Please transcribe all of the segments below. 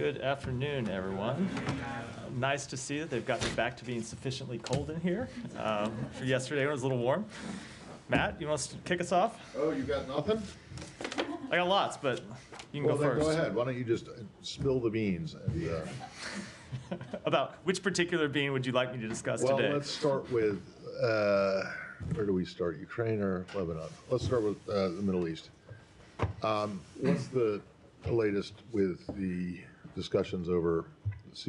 Good afternoon, everyone. Nice to see that they've gotten back to being sufficiently cold in here. For yesterday, it was a little warm. Matt, you want to kick us off? Oh, you got nothing? I got lots, but you can go first. Go ahead. Why don't you just spill the beans? And, About which particular bean would you like me to discuss today? Well, let's start with, where do we start? Ukraine or Lebanon? Let's start with the Middle East. What's the latest with the discussions over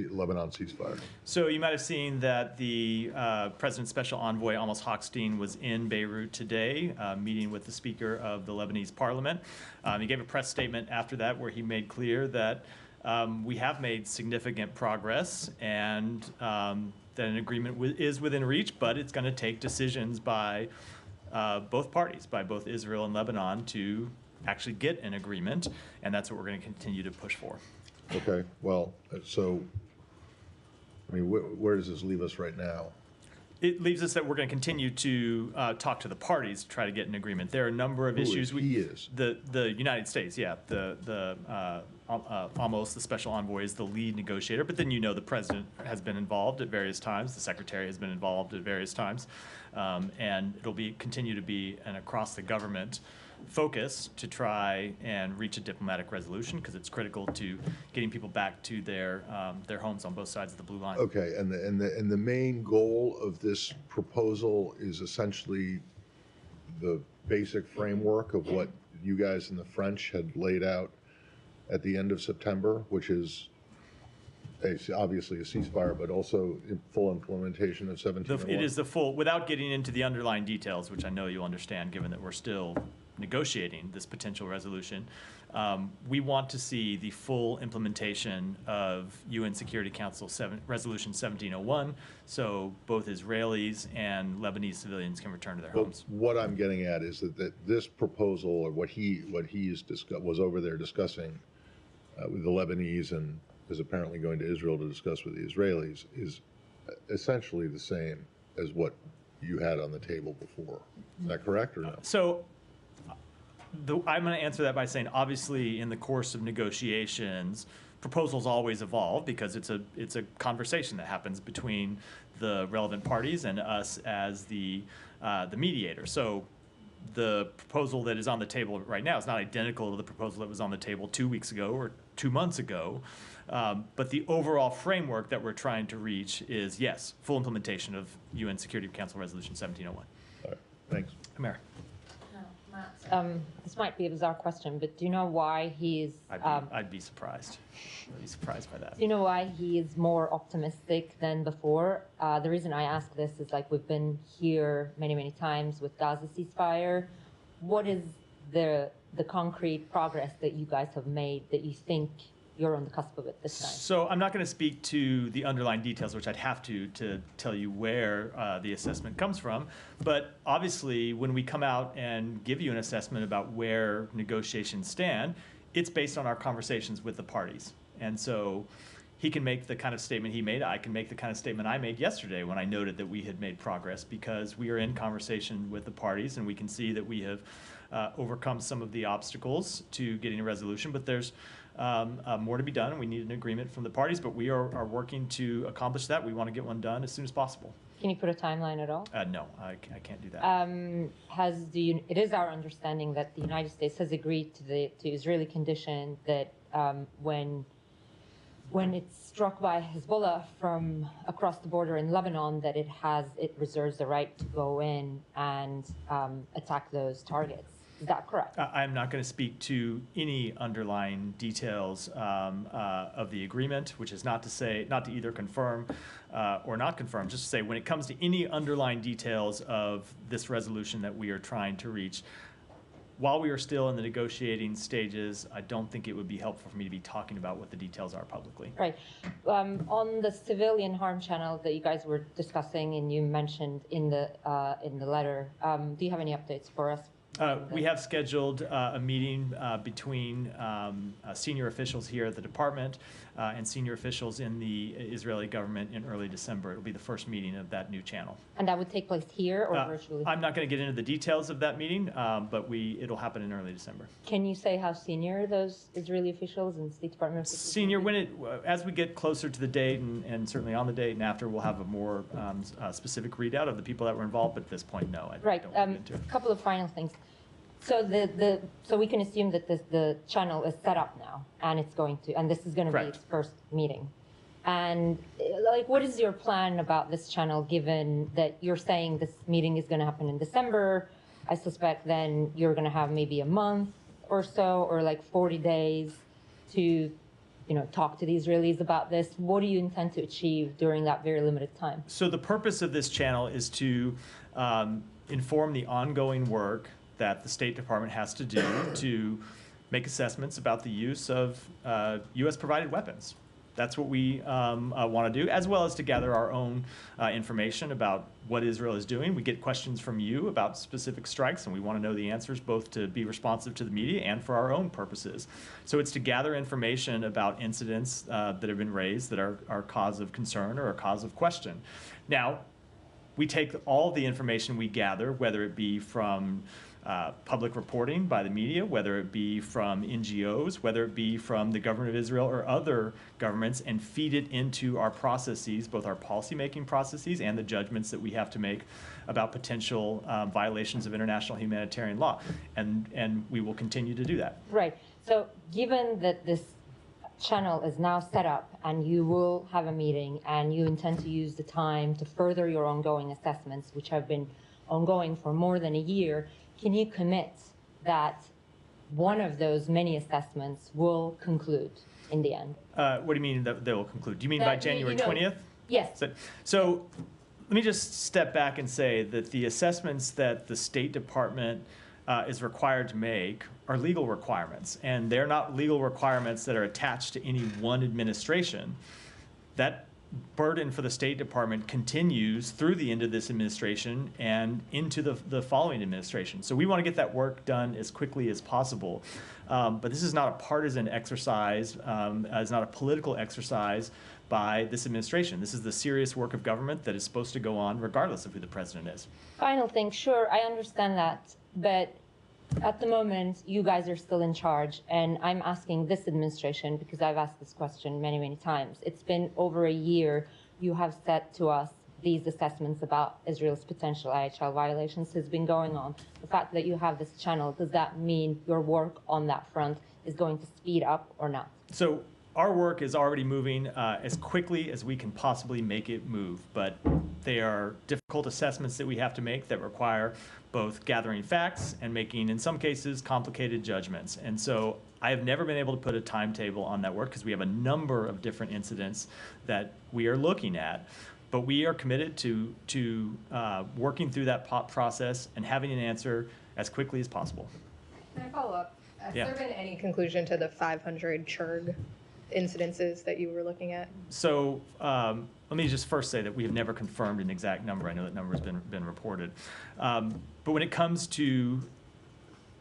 Lebanon ceasefire? So you might have seen that the President's Special Envoy, Amos Hochstein, was in Beirut today, meeting with the Speaker of the Lebanese Parliament. He gave a press statement after that where he made clear that we have made significant progress and that an agreement is within reach, but it's going to take decisions by both parties, by both Israel and Lebanon, to actually get an agreement, and that's what we're going to continue to push for. Okay, well, so, I mean, where does this leave us right now? It leaves us that we're going to continue to talk to the parties to try to get an agreement. There are a number of issues. He is? The United States, yeah. Amos, the special envoy, is the lead negotiator, but then the president has been involved at various times. The secretary has been involved at various times. And it'll continue to be an across the government focus to try and reach a diplomatic resolution, because it's critical to getting people back to their homes on both sides of the blue line. Okay, and the main goal of this proposal is essentially the basic framework of what you guys in the French had laid out at the end of September, which is obviously a ceasefire, but also full implementation of 1701. It is the full, without getting into the underlying details, which I know you'll understand, given that we're still negotiating this potential resolution. We want to see the full implementation of UN Security Council Resolution 1701, so both Israelis and Lebanese civilians can return to their homes. What I'm getting at is that this proposal, or what he was over there discussing with the Lebanese and is apparently going to Israel to discuss with the Israelis, is essentially the same as what you had on the table before. Is that correct or no? So I'm going to answer that by saying, obviously, in the course of negotiations, proposals always evolve, because it's a conversation that happens between the relevant parties and us as the mediator. So the proposal that is on the table right now is not identical to the proposal that was on the table 2 weeks ago or 2 months ago. But the overall framework that we're trying to reach is, yes, full implementation of UN Security Council Resolution 1701. All right, thanks. Mary. This might be a bizarre question, but do you know why he's... I'd be surprised. I'd be surprised by that. Do you know why he is more optimistic than before? The reason I ask this is, like, we've been here many, many times with Gaza ceasefire. What is the concrete progress that you guys have made that you think you're on the cusp of it this time? So I'm not going to speak to the underlying details, which I'd have to tell you where the assessment comes from. But obviously, when we come out and give you an assessment about where negotiations stand, it's based on our conversations with the parties. And so he can make the kind of statement he made. I can make the kind of statement I made yesterday when I noted that we had made progress, because we are in conversation with the parties, and we can see that we have overcome some of the obstacles to getting a resolution. But there's more to be done, and we need an agreement from the parties, but we are working to accomplish that. We want to get one done as soon as possible. Can you put a timeline at all? No, I can't do that. It is our understanding that the United States has agreed to the Israeli condition that when it's struck by Hezbollah from across the border in Lebanon, that it reserves the right to go in and attack those targets. Is that correct? I'm not going to speak to any underlying details of the agreement, which is not to either confirm or not confirm, just to say when it comes to any underlying details of this resolution that we are trying to reach, while we are still in the negotiating stages, I don't think it would be helpful for me to be talking about what the details are publicly. Right. On the civilian harm channel that you guys were discussing and you mentioned in the letter, do you have any updates for us We have scheduled a meeting between senior officials here at the department and senior officials in the Israeli government in early December. It'll be the first meeting of that new channel. And that would take place here or virtually? I'm not going to get into the details of that meeting, but it'll happen in early December. Can you say how senior those Israeli officials and State Department officials? Senior, as we get closer to the date and certainly on the date and after, we'll have a more specific readout of the people that were involved. But at this point, no, I don't want to get into it. A couple of final things. So so we can assume that the channel is set up now, and this is going to be its first meeting. And like, what is your plan about this channel, given that you're saying this meeting is going to happen in December? I suspect then you're going to have maybe a month or so, or like 40 days to, talk to the Israelis about this. What do you intend to achieve during that very limited time? So the purpose of this channel is to inform the ongoing work that the State Department has to do to make assessments about the use of U.S.-provided weapons. That's what we want to do, as well as to gather our own information about what Israel is doing. We get questions from you about specific strikes, and we want to know the answers, both to be responsive to the media and for our own purposes. So it's to gather information about incidents that have been raised that are cause of concern or a cause of question. Now, we take all the information we gather, whether it be from public reporting by the media, whether it be from NGOs, whether it be from the government of Israel or other governments, and feed it into our processes, both our policymaking processes and the judgments that we have to make about potential violations of international humanitarian law. And we will continue to do that. Right. So given that this channel is now set up and you will have a meeting and you intend to use the time to further your ongoing assessments, which have been ongoing for more than a year, can you commit that one of those many assessments will conclude in the end? What do you mean that they will conclude? Do you mean by January 20th? Yes. So let me just step back and say that the assessments that the State Department is required to make are legal requirements, and they're not legal requirements that are attached to any one administration. That burden for the State Department continues through the end of this administration and into the following administration. So we want to get that work done as quickly as possible. But this is not a partisan exercise. It's not a political exercise by this administration. This is the serious work of government that is supposed to go on regardless of who the president is. Final thing, sure, I understand that, but at the moment, you guys are still in charge, and I'm asking this administration, because I've asked this question many, many times. It's been over a year. You have said to us these assessments about Israel's potential IHL violations has been going on. The fact that you have this channel, does that mean your work on that front is going to speed up or not? So our work is already moving as quickly as we can possibly make it move, but they are difficult assessments that we have to make that require both gathering facts and making, in some cases, complicated judgments. And so I have never been able to put a timetable on that work because we have a number of different incidents that we are looking at. But we are committed to working through that process and having an answer as quickly as possible. Can I follow up? Has Yeah. there been any conclusion to the 500 CHURG incidences that you were looking at? So let me just first say that we have never confirmed an exact number. I know that number has been reported. But when it comes to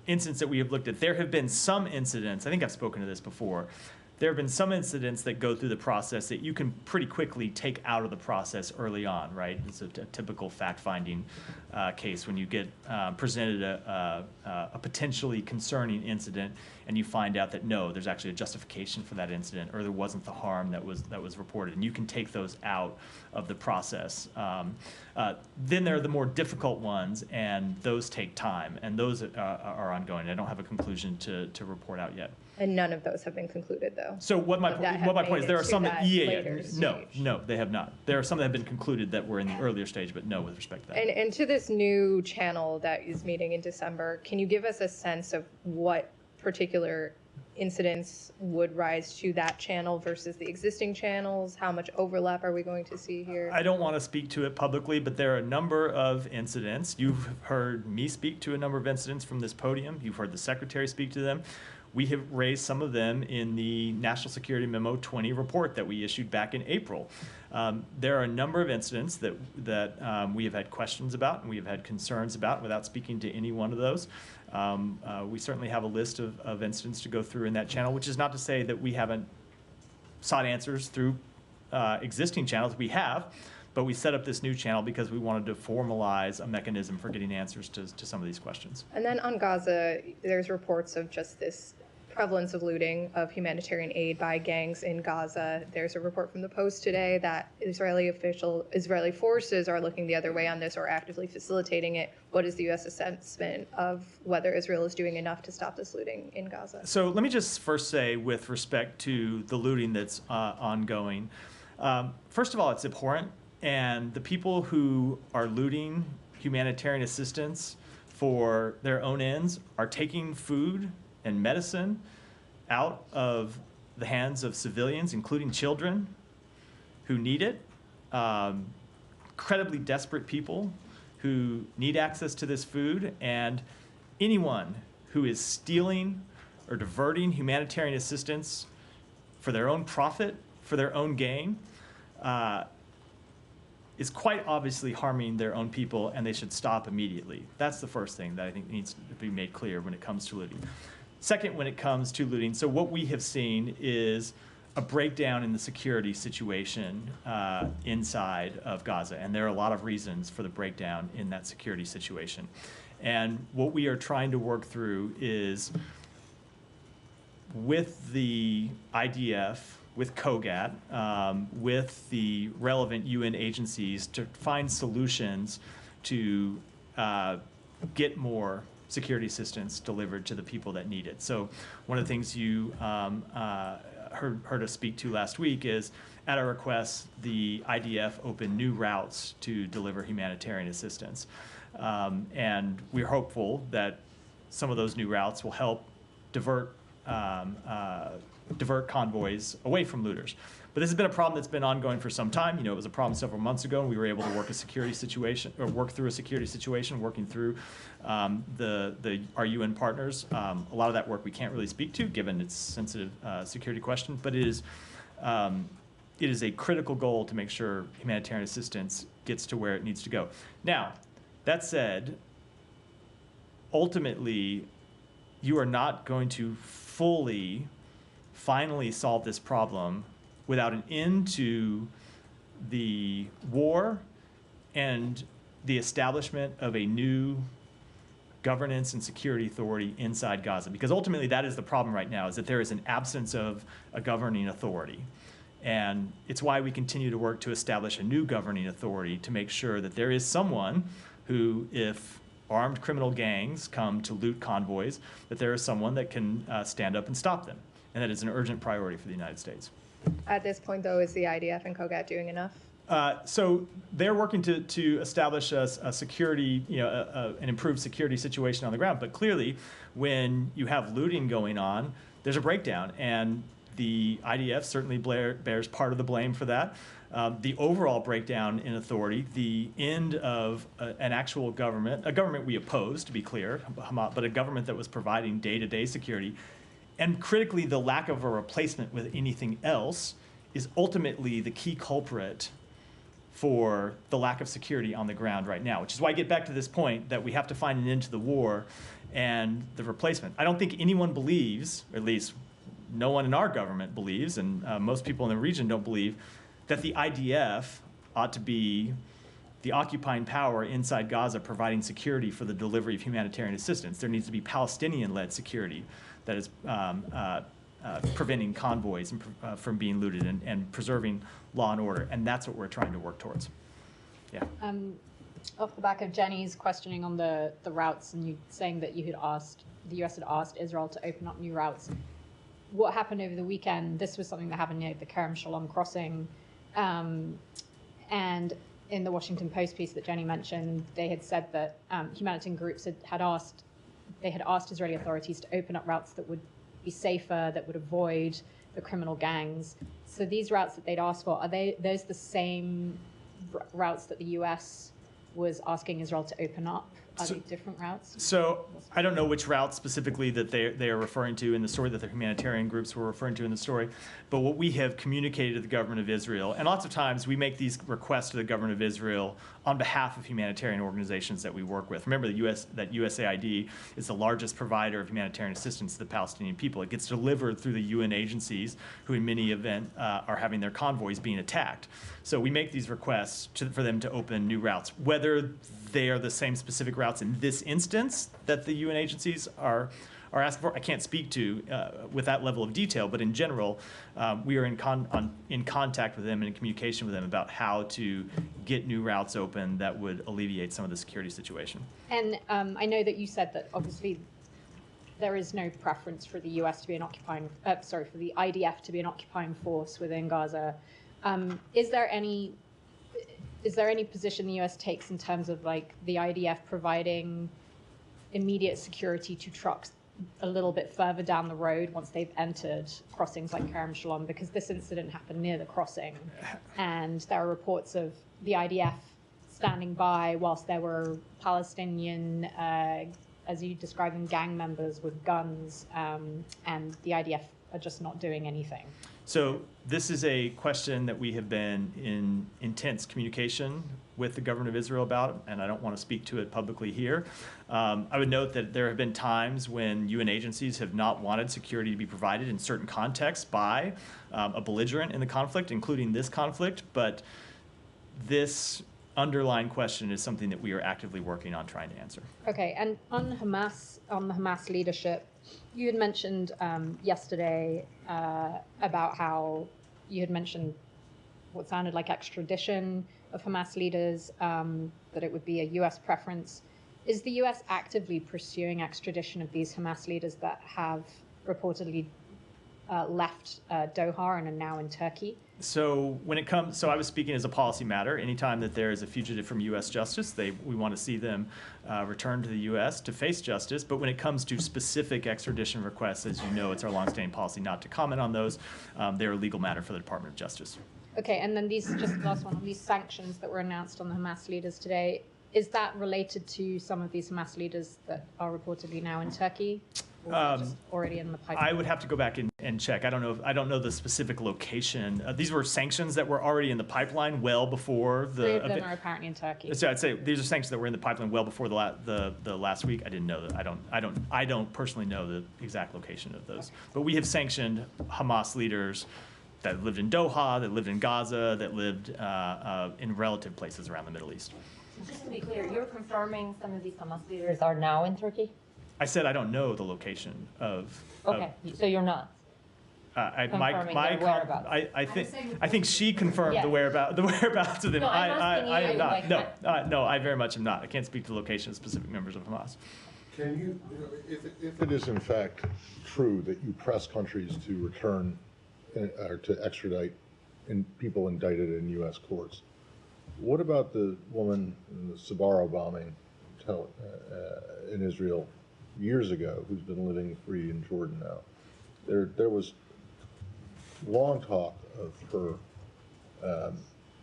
incidents that we have looked at, there have been some incidents, I think I've spoken to this before, there have been some incidents that go through the process that you can pretty quickly take out of the process early on, right? It's a typical fact-finding case when you get presented a potentially concerning incident and you find out that no, there's actually a justification for that incident, or there wasn't the harm that was reported, and you can take those out of the process. Then there are the more difficult ones, and those take time, and those are ongoing. I don't have a conclusion to report out yet. And none of those have been concluded, though. So what my point is, there are some that no, stage. they have not. There are some that have been concluded that were in the earlier stage, but no, with respect to that. And to this new channel that is meeting in December, can you give us a sense of what particular incidents would rise to that channel versus the existing channels? How much overlap are we going to see here? I don't want to speak to it publicly, but there are a number of incidents. You've heard me speak to a number of incidents from this podium. You've heard the secretary speak to them. We have raised some of them in the National Security Memo 20 report that we issued back in April. There are a number of incidents that we have had questions about and we have had concerns about. Without speaking to any one of those, we certainly have a list of incidents to go through in that channel, which is not to say that we haven't sought answers through existing channels. We have, but we set up this new channel because we wanted to formalize a mechanism for getting answers to some of these questions. And then on Gaza, there's reports of just this prevalence of looting of humanitarian aid by gangs in Gaza. There's a report from the Post today that Israeli forces are looking the other way on this or actively facilitating it. What is the U.S. assessment of whether Israel is doing enough to stop this looting in Gaza? So let me just first say, with respect to the looting that's ongoing, first of all, it's abhorrent. And the people who are looting humanitarian assistance for their own ends are taking food and medicine out of the hands of civilians, including children who need it, incredibly desperate people who need access to this food, and anyone who is stealing or diverting humanitarian assistance for their own profit, for their own gain, is quite obviously harming their own people, and they should stop immediately. That's the first thing that I think needs to be made clear when it comes to looting. Second, when it comes to looting, so what we have seen is a breakdown in the security situation inside of Gaza, and there are a lot of reasons for the breakdown in that security situation. And what we are trying to work through is, with the IDF, with COGAT, with the relevant UN agencies, to find solutions to get more security assistance delivered to the people that need it. So one of the things you heard us speak to last week is, at our request, the IDF opened new routes to deliver humanitarian assistance. And we're hopeful that some of those new routes will help divert convoys away from looters. But this has been a problem that's been ongoing for some time. You know, it was a problem several months ago, and we were able to work through a security situation, working through our UN partners. A lot of that work we can't really speak to, given its sensitive security question, but it is a critical goal to make sure humanitarian assistance gets to where it needs to go. Now, that said, ultimately, you are not going to finally solve this problem without an end to the war and the establishment of a new governance and security authority inside Gaza. Because ultimately that is the problem right now, is that there is an absence of a governing authority. And it's why we continue to work to establish a new governing authority, to make sure that there is someone who, if armed criminal gangs come to loot convoys, that there is someone that can stand up and stop them. And that is an urgent priority for the United States. At this point, though, is the IDF and COGAT doing enough? So they're working to establish a security, an improved security situation on the ground. But clearly, when you have looting going on, there's a breakdown. And the IDF certainly bears part of the blame for that. The overall breakdown in authority, the end of an actual government, a government we oppose, to be clear, but a government that was providing day-to-day security, and critically, the lack of a replacement with anything else, is ultimately the key culprit for the lack of security on the ground right now, which is why I get back to this point that we have to find an end to the war and the replacement. I don't think anyone believes, or at least no one in our government believes, and most people in the region don't believe, that the IDF ought to be the occupying power inside Gaza, providing security for the delivery of humanitarian assistance. There needs to be Palestinian-led security that is preventing convoys from being looted and preserving law and order. And that's what we're trying to work towards. Yeah. Off the back of Jenny's questioning on the routes, and you saying that the US had asked Israel to open up new routes. What happened over the weekend? This was something that happened near the Kerem Shalom crossing. And in the Washington Post piece that Jenny mentioned, they had said that humanitarian groups had asked Israeli authorities to open up routes that would be safer, that would avoid the criminal gangs. So these routes that they'd asked for, are those the same routes that the US was asking Israel to open up? Are they different routes? So I don't know which route specifically that they are referring to in the story, that the humanitarian groups were referring to in the story. But what we have communicated to the government of Israel, and lots of times we make these requests to the government of Israel on behalf of humanitarian organizations that we work with. Remember that USAID is the largest provider of humanitarian assistance to the Palestinian people. It gets delivered through the UN agencies, who in many events are having their convoys being attacked. So we make these requests for them to open new routes. Whether they are the same specific routes in this instance that the UN agencies are asking for, I can't speak to with that level of detail, but in general, we are in contact with them and in communication with them about how to get new routes open that would alleviate some of the security situation. And I know that you said that obviously there is no preference for the US to be an occupying, for the IDF to be an occupying force within Gaza. Is there any position the US takes in terms of like the IDF providing immediate security to trucks a little bit further down the road once they've entered crossings like Kerem Shalom? Because this incident happened near the crossing, and there are reports of the IDF standing by whilst there were Palestinian, as you describe them, gang members with guns, and the IDF are just not doing anything. So this is a question that we have been in intense communication with the government of Israel about, and I don't want to speak to it publicly here. I would note that there have been times when UN agencies have not wanted security to be provided in certain contexts by a belligerent in the conflict, including this conflict, but this underlying question is something that we are actively working on trying to answer. Okay, and on Hamas, on the Hamas leadership, you had mentioned yesterday about how you had mentioned what sounded like extradition of Hamas leaders, that it would be a US preference. Is the US actively pursuing extradition of these Hamas leaders that have reportedly left Doha and are now in Turkey? So when it comes, so I was speaking as a policy matter. Anytime that there is a fugitive from U.S. justice, we want to see them return to the U.S. to face justice. But when it comes to specific extradition requests, as you know, it's our longstanding policy not to comment on those. They're a legal matter for the Department of Justice. Okay, and then these, just the last one, on these sanctions that were announced on the Hamas leaders today, is that related to some of these Hamas leaders that are reportedly now in Turkey? Or just already in the pipeline? I would have to go back and check. I don't know the specific location. These were sanctions that were already in the pipeline well before the. Three of them are apparently in Turkey. So I'd say these are sanctions that were in the pipeline well before the last week. I didn't know that. I don't personally know the exact location of those. But we have sanctioned Hamas leaders that lived in Doha, that lived in Gaza, that lived in relative places around the Middle East. Just to be clear, you're confirming some of these Hamas leaders are now in Turkey? I said I don't know the location of. Okay, so you're not. Confirming their whereabouts. I think she confirmed Yes. the whereabouts of them. No, I'm asking I am you, not. like, No, I very much am not. I can't speak to the location of specific members of Hamas. Can you, if it is in fact true that you press countries to return or to extradite people indicted in U.S. courts, what about the woman in the Sbarro bombing in Israel years ago, who's been living free in Jordan now? There was long talk of her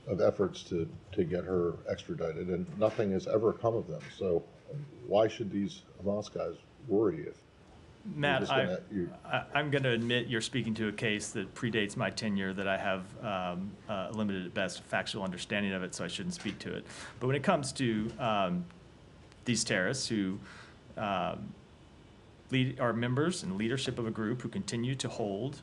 of efforts to get her extradited, and nothing has ever come of them. So why should these Hamas guys worry if Matt, I'm going to admit you're speaking to a case that predates my tenure, that I have a limited at best factual understanding of it, so I shouldn't speak to it. But when it comes to these terrorists who are members and leadership of a group who continue to hold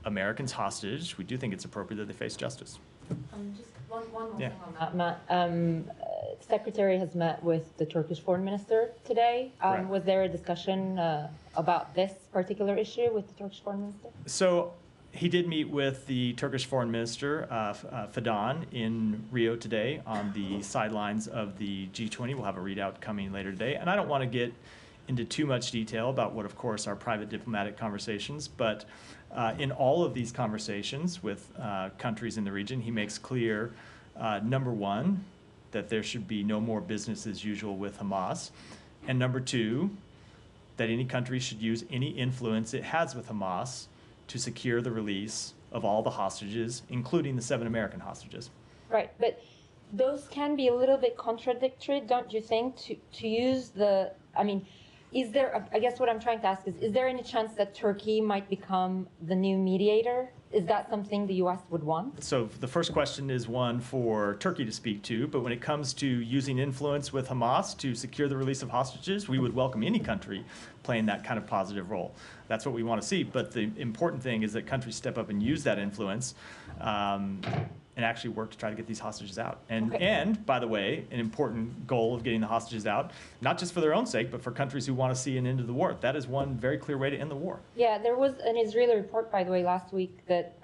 Americans hostage, we do think it's appropriate that they face justice. Just one more Yeah. thing on that, Matt. Secretary has met with the Turkish foreign minister today. Correct. Was there a discussion about this particular issue with the Turkish foreign minister? So he did meet with the Turkish foreign minister, Fidan, in Rio today on the sidelines of the G20. We'll have a readout coming later today. And I don't want to get into too much detail about what, of course, are private diplomatic conversations, but in all of these conversations with countries in the region, he makes clear, number one, that there should be no more business as usual with Hamas, and number two, that any country should use any influence it has with Hamas to secure the release of all the hostages, including the 7 American hostages. Right, but those can be a little bit contradictory, don't you think, to use the, I mean, is there, I guess what I'm trying to ask is there any chance that Turkey might become the new mediator? Is that something the U.S. would want? So the first question is one for Turkey to speak to, but when it comes to using influence with Hamas to secure the release of hostages, we would welcome any country playing that kind of positive role. That's what we want to see, but the important thing is that countries step up and use that influence and actually work to try to get these hostages out. And by the way, an important goal of getting the hostages out, not just for their own sake, but for countries who want to see an end to the war. That is one very clear way to end the war. Yeah, there was an Israeli report, by the way, last week that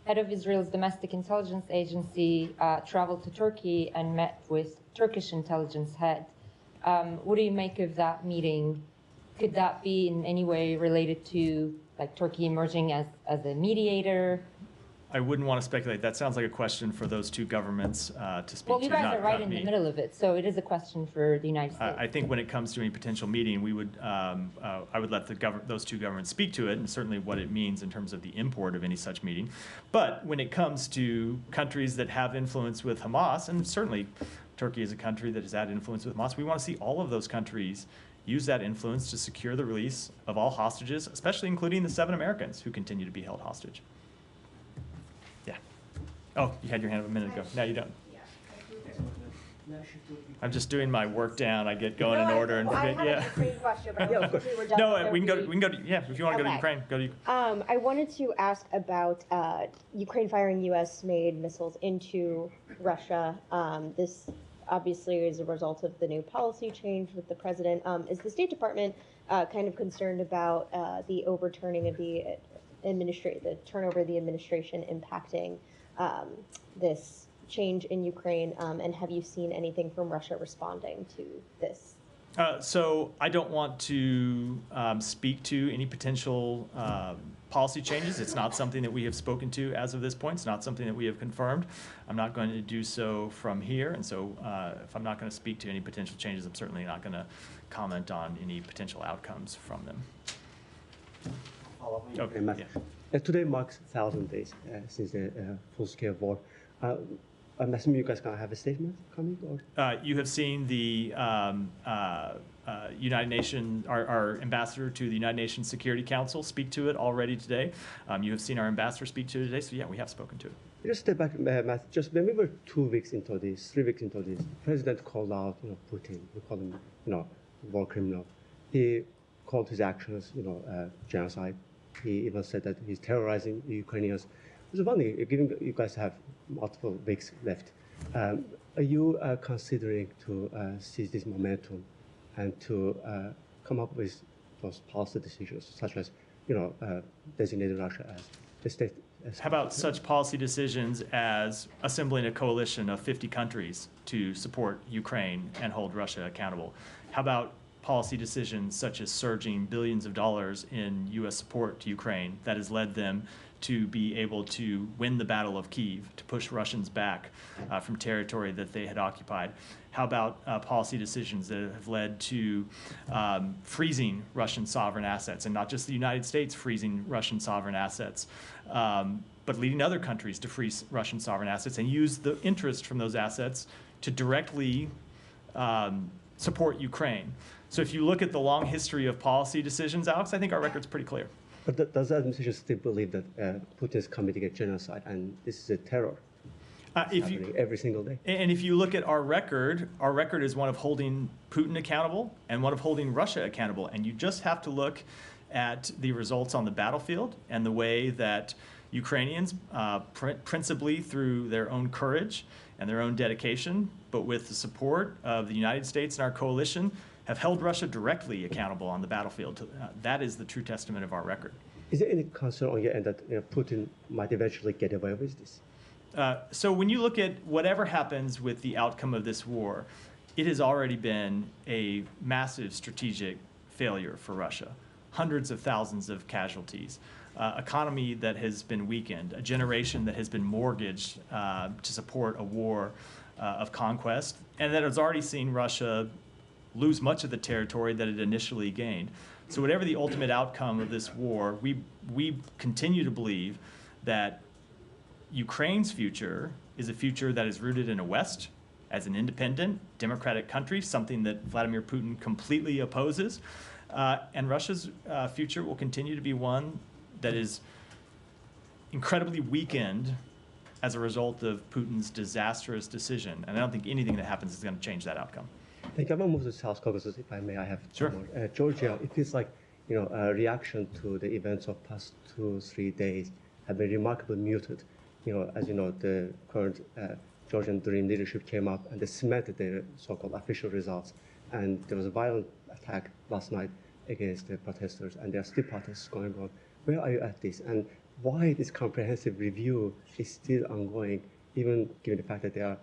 head of Israel's domestic intelligence agency traveled to Turkey and met with Turkish intelligence head. What do you make of that meeting? Could that be in any way related to like Turkey emerging as a mediator? I wouldn't want to speculate. That sounds like a question for those two governments to speak to. Well, you guys are right in me. the middle of it, so it is a question for the United States. I think when it comes to any potential meeting, we would, I would let those two governments speak to it, and certainly what it means in terms of the import of any such meeting. But when it comes to countries that have influence with Hamas, and certainly Turkey is a country that has had influence with Hamas, we want to see all of those countries use that influence to secure the release of all hostages, especially including the 7 Americans who continue to be held hostage. Yeah. Oh, you had your hand up a minute ago. Now you don't. I'm just doing my work down. I get going in order and forget. I had a Ukraine question, but Yeah, of course. we were done No, with we can go. Turkey. We can go. To, yeah, if you want to go to Okay. Ukraine, go to. I wanted to ask about Ukraine firing U.S.-made missiles into Russia. This obviously is a result of the new policy change with the president. Is the State Department kind of concerned about the overturning of the the turnover of the administration impacting this change in Ukraine? And have you seen anything from Russia responding to this? So I don't want to speak to any potential policy changes. It's not something that we have spoken to as of this point. It's not something that we have confirmed. I'm not going to do so from here. And so if I'm not going to speak to any potential changes, I'm certainly not going to comment on any potential outcomes from them. Okay, yeah. Today marks 1,000 days since the full-scale war. I'm assuming you guys gonna have a statement coming, or? You have seen the United Nations, our ambassador to the United Nations Security Council speak to it already today. You have seen our ambassador speak to it today, so yeah, we have spoken to it. Just step back, Matt. Just when we were 3 weeks into this, the president called out, Putin. We called him, war criminal. He called his actions, genocide. He even said that he's terrorizing the Ukrainians. I was wondering, given you guys have multiple weeks left, are you considering to seize this momentum and to come up with those policy decisions, such as, designating Russia as the state? How about such policy decisions as assembling a coalition of 50 countries to support Ukraine and hold Russia accountable? How about policy decisions such as surging billions of dollars in U.S. support to Ukraine that has led them to be able to win the Battle of Kyiv, to push Russians back from territory that they had occupied? How about policy decisions that have led to freezing Russian sovereign assets, and not just the United States freezing Russian sovereign assets, but leading other countries to freeze Russian sovereign assets and use the interest from those assets to directly support Ukraine? So if you look at the long history of policy decisions, Alex, I think our record's pretty clear. But does the administration still believe that Putin is committing a genocide and this is a terror? Happening every single day. And if you look at our record is one of holding Putin accountable and one of holding Russia accountable. And you just have to look at the results on the battlefield and the way that Ukrainians, principally through their own courage and their own dedication, but with the support of the United States and our coalition, have held Russia directly accountable on the battlefield. That is the true testament of our record. Is there any concern on your end that Putin might eventually get away with this? So when you look at whatever happens with the outcome of this war, it has already been a massive strategic failure for Russia. Hundreds of thousands of casualties, economy that has been weakened, a generation that has been mortgaged to support a war of conquest, and that has already seen Russia lose much of the territory that it initially gained. So whatever the ultimate outcome of this war, we continue to believe that Ukraine's future is a future that is rooted in a West as an independent, democratic country, something that Vladimir Putin completely opposes. And Russia's future will continue to be one that is incredibly weakened as a result of Putin's disastrous decision. And I don't think anything that happens is going to change that outcome. Thank you. I'm going to move to South Caucasus, if I may. I have Sure. more. Georgia, it feels like a reaction to the events of past 2-3 days have been remarkably muted. As you know, the current Georgian Dream leadership came up and they cemented their so-called official results. And there was a violent attack last night against the protesters, and there are still protests going on. Where are you at this? And why this comprehensive review is still ongoing, even given the fact that there are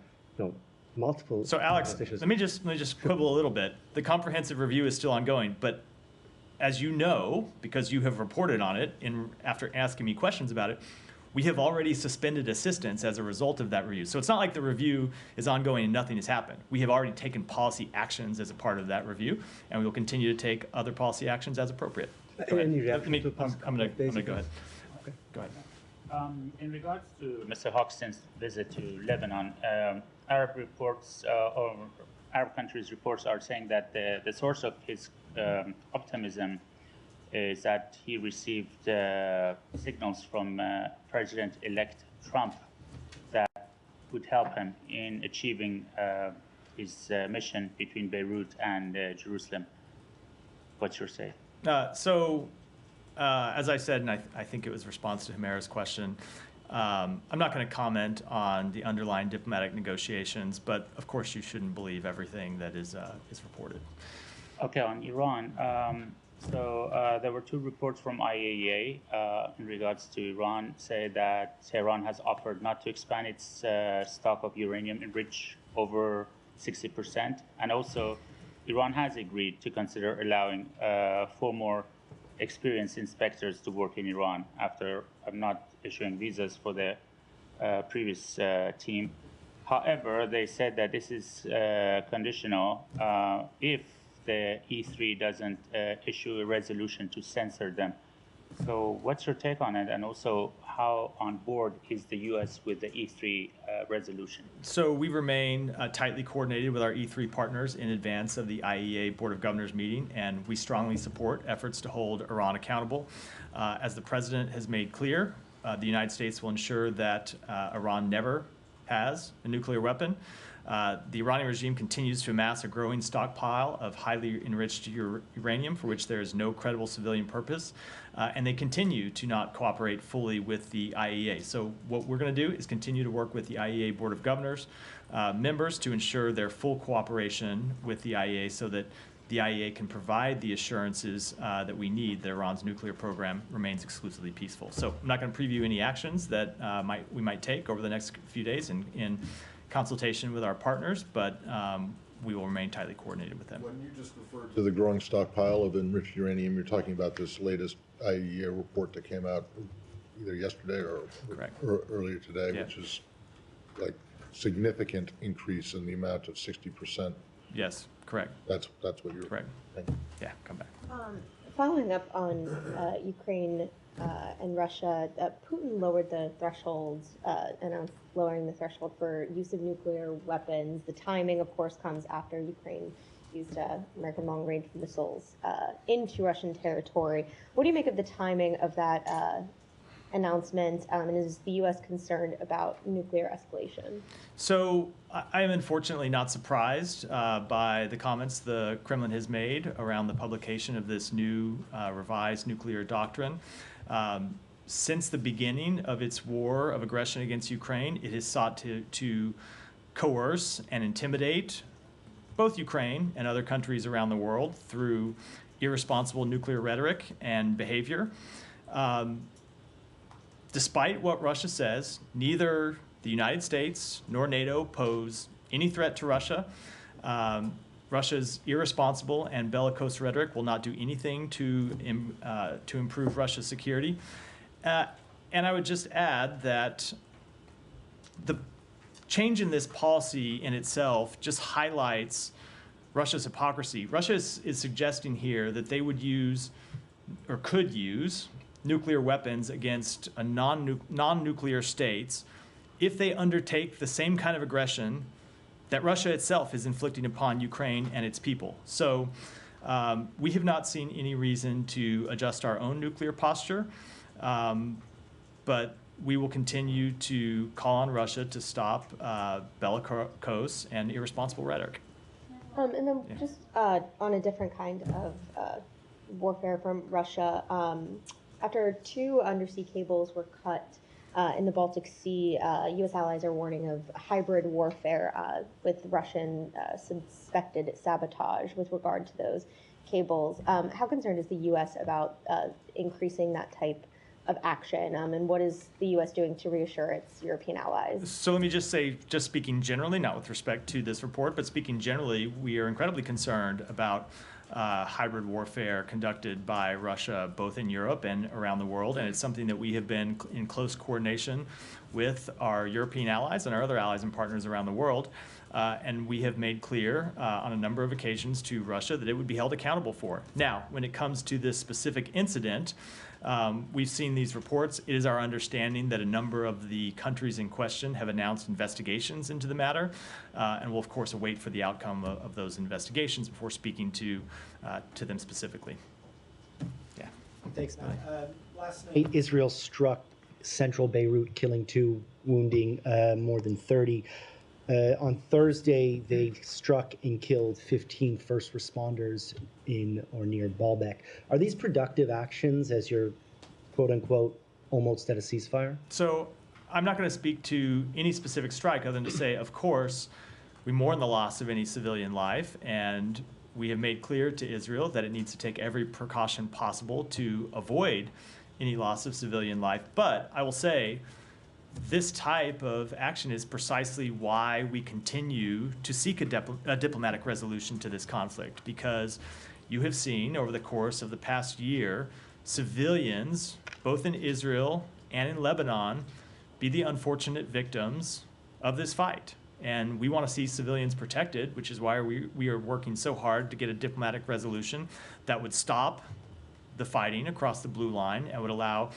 multiple. So Alex, let me just quibble a little bit. The comprehensive review is still ongoing, but as you know, because you have reported on it after asking me questions about it, we have already suspended assistance as a result of that review. So it's not like the review is ongoing and nothing has happened. We have already taken policy actions as a part of that review, and we will continue to take other policy actions as appropriate. Go ahead. I'm going to go ahead. Okay. Go ahead. In regards to Mr. Hoxton's visit to Lebanon, Arab reports or Arab countries' reports are saying that the source of his optimism is that he received signals from President-elect Trump that would help him in achieving his mission between Beirut and Jerusalem. What's your say? As I said, and I think it was a response to Humera's question, I'm not going to comment on the underlying diplomatic negotiations, but of course you shouldn't believe everything that is reported. Okay, on Iran. There were 2 reports from IAEA in regards to Iran, say that Tehran has offered not to expand its stock of uranium enriched over 60%, and also Iran has agreed to consider allowing 4 more experienced inspectors to work in Iran after not issuing visas for the previous team. However, they said that this is conditional if the E3 doesn't issue a resolution to censor them. So what's your take on it? And also, how on board is the U.S. with the E3 resolution? So we remain tightly coordinated with our E3 partners in advance of the IAEA Board of Governors meeting, and we strongly support efforts to hold Iran accountable. As the President has made clear, the United States will ensure that Iran never has a nuclear weapon. The Iranian regime continues to amass a growing stockpile of highly enriched uranium for which there is no credible civilian purpose, and they continue to not cooperate fully with the IAEA. So what we're going to do is continue to work with the IAEA Board of Governors members to ensure their full cooperation with the IAEA so that the IAEA can provide the assurances that we need that Iran's nuclear program remains exclusively peaceful. So I'm not going to preview any actions that we might take over the next few days in consultation with our partners, but we will remain tightly coordinated with them. When you just referred to the growing stockpile of enriched uranium, you're talking about this latest IAEA report that came out either yesterday or earlier today, Yeah. which is like significant increase in the amount of 60%. Yes, correct. That's what you're Correct. saying. Yeah, come back. Following up on Ukraine and Russia, Putin lowered the thresholds, announced lowering the threshold for use of nuclear weapons. The timing, of course, comes after Ukraine used American long-range missiles into Russian territory. What do you make of the timing of that announcement, and is the U.S. concerned about nuclear escalation? So I am unfortunately not surprised by the comments the Kremlin has made around the publication of this new revised nuclear doctrine. Since the beginning of its war of aggression against Ukraine, it has sought to coerce and intimidate both Ukraine and other countries around the world through irresponsible nuclear rhetoric and behavior. Despite what Russia says, neither the United States nor NATO pose any threat to Russia. Russia's irresponsible and bellicose rhetoric will not do anything to improve Russia's security. And I would just add that the change in this policy in itself just highlights Russia's hypocrisy. Russia is suggesting here that they would use or could use nuclear weapons against non-nuclear states if they undertake the same kind of aggression that Russia itself is inflicting upon Ukraine and its people. So we have not seen any reason to adjust our own nuclear posture, but we will continue to call on Russia to stop bellicose and irresponsible rhetoric. And then just on a different kind of warfare from Russia, after 2 undersea cables were cut in the Baltic Sea, U.S. allies are warning of hybrid warfare with Russian suspected sabotage with regard to those cables. How concerned is the U.S. about increasing that type of action, and what is the U.S. doing to reassure its European allies? So let me just say, just speaking generally, not with respect to this report, but speaking generally, we are incredibly concerned about hybrid warfare conducted by Russia, both in Europe and around the world, and it's something that we have been in close coordination with our European allies and our other allies and partners around the world, and we have made clear on a number of occasions to Russia that it would be held accountable for. Now, when it comes to this specific incident, we've seen these reports. It is our understanding that a number of the countries in question have announced investigations into the matter, and we'll of course await for the outcome of those investigations before speaking to them specifically. Yeah. Thanks, Matt. Last night, Israel struck central Beirut, killing 2, wounding more than 30. On Thursday, they struck and killed 15 first responders in or near Baalbek. Are these productive actions as you're, quote unquote, almost at a ceasefire? So I'm not going to speak to any specific strike other than to say, of course, we mourn the loss of any civilian life, and we have made clear to Israel that it needs to take every precaution possible to avoid any loss of civilian life. But I will say, this type of action is precisely why we continue to seek a diplomatic resolution to this conflict, because you have seen over the course of the past year, civilians, both in Israel and in Lebanon, be the unfortunate victims of this fight. And we want to see civilians protected, which is why we are working so hard to get a diplomatic resolution that would stop the fighting across the blue line and would allow